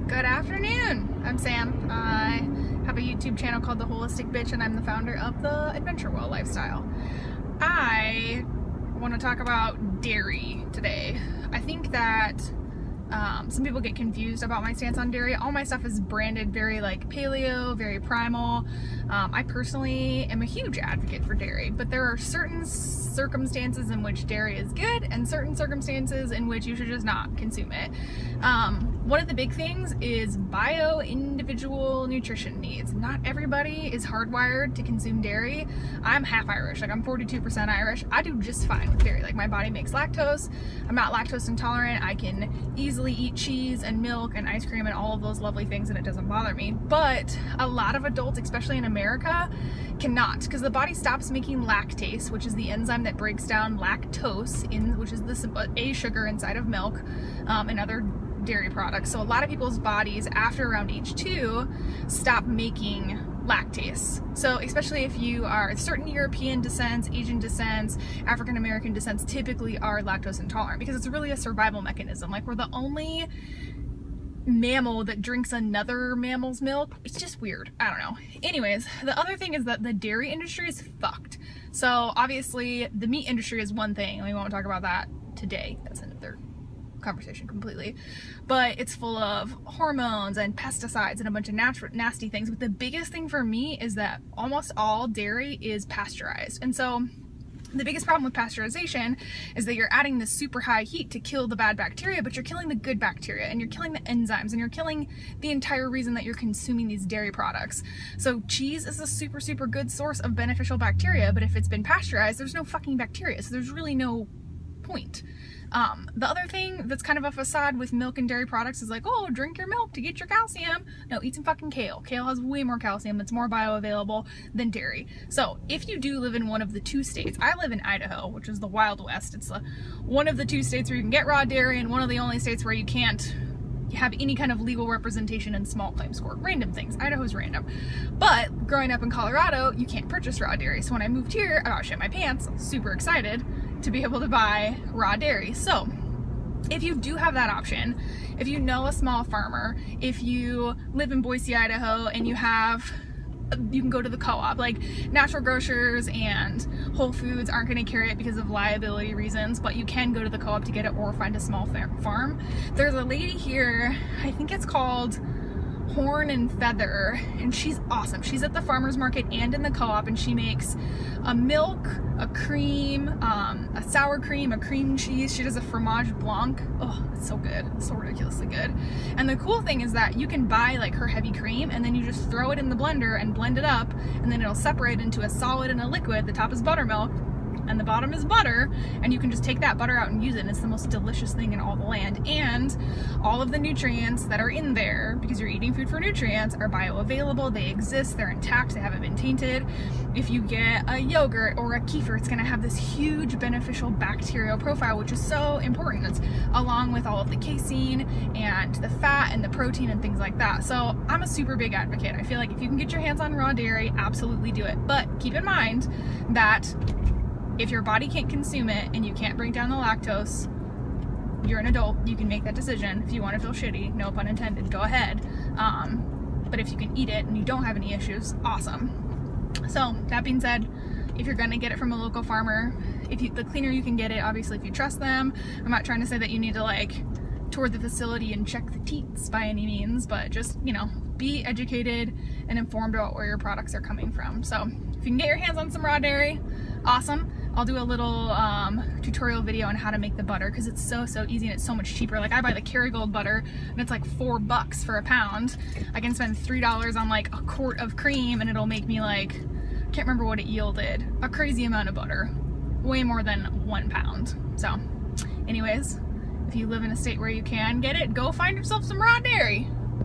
Good afternoon. I'm Sam. I have a YouTube channel called The Holistic Bitch, and I'm the founder of the Adventure Well lifestyle. I want to talk about dairy today. I think that some people get confused about my stance on dairy. All my stuff is branded very like paleo, very primal. I personally am a huge advocate for dairy, but there are certain circumstances in which dairy is good and certain circumstances in which you should just not consume it. One of the big things is bio-individual nutrition needs. Not everybody is hardwired to consume dairy. I'm half Irish, like I'm 42% Irish. I do just fine with dairy. Like my body makes lactose. I'm not lactose intolerant. I can easily eat cheese and milk and ice cream and all of those lovely things and it doesn't bother me. But a lot of adults, especially in America, cannot, because the body stops making lactase, which is the enzyme that breaks down lactose, which is a sugar inside of milk and other dairy products. So a lot of people's bodies after around age 2 stop making lactase. So especially if you are certain European descents, Asian descents, African American descents typically are lactose intolerant because it's really a survival mechanism. Like we're the only mammal that drinks another mammal's milk. It's just weird. I don't know. Anyways, the other thing is that the dairy industry is fucked. So obviously the meat industry is one thing, and we won't talk about that today. That's another conversation completely, but it's full of hormones and pesticides and a bunch of nasty things. But the biggest thing for me is that almost all dairy is pasteurized, and so the biggest problem with pasteurization is that you're adding this super high heat to kill the bad bacteria, but you're killing the good bacteria and you're killing the enzymes and you're killing the entire reason that you're consuming these dairy products. So cheese is a super good source of beneficial bacteria, but if it's been pasteurized, there's no fucking bacteria, so there's really no point. The other thing that's kind of a facade with milk and dairy products is like, oh, drink your milk to get your calcium. No, eat some fucking kale. Kale has way more calcium, it's more bioavailable than dairy. So if you do live in one of the 2 states, I live in Idaho, which is the Wild West. It's one of the 2 states where you can get raw dairy and one of the only states where you can't have any kind of legal representation in small claims court. Random things. Idaho's random. But growing up in Colorado, you can't purchase raw dairy. So when I moved here, I about shit my pants. Super excited to be able to buy raw dairy. So if you do have that option, if you know a small farmer, if you live in Boise, Idaho, and you can go to the co-op. Like natural grocers and Whole Foods aren't going to carry it because of liability reasons, but you can go to the co-op to get it or find a small farm. There's a lady here, I think it's called Horn and Feather, and she's awesome. She's at the farmer's market and in the co-op, and she makes a milk, a cream, a sour cream, a cream cheese. She does a fromage blanc. Oh, it's so good. It's so ridiculously good. And the cool thing is that you can buy like her heavy cream and then you just throw it in the blender and blend it up, and then it'll separate into a solid and a liquid. The top is buttermilk and the bottom is butter, and you can just take that butter out and use it, and it's the most delicious thing in all the land. And all of the nutrients that are in there, because you're eating food for nutrients, are bioavailable. They exist, they're intact, they haven't been tainted. If you get a yogurt or a kefir, it's going to have this huge beneficial bacterial profile, which is so important. It's along with all of the casein and the fat and the protein and things like that. So I'm a super big advocate. I feel like if you can get your hands on raw dairy, absolutely do it. But keep in mind that if your body can't consume it and you can't break down the lactose, you're an adult, you can make that decision. If you want to feel shitty, no pun intended, go ahead. But if you can eat it and you don't have any issues, awesome. So that being said, if you're gonna get it from a local farmer, the cleaner you can get it, obviously if you trust them. I'm not trying to say that you need to like tour the facility and check the teats by any means, but just, be educated and informed about where your products are coming from. So if you can get your hands on some raw dairy, awesome. I'll do a little tutorial video on how to make the butter, because it's so easy and it's so much cheaper. Like I buy the Kerrygold butter and it's like $4 for a pound. I can spend $3 on like a quart of cream and it'll make me like, can't remember what it yielded, a crazy amount of butter, way more than 1 pound. So anyways, if you live in a state where you can get it, go find yourself some raw dairy.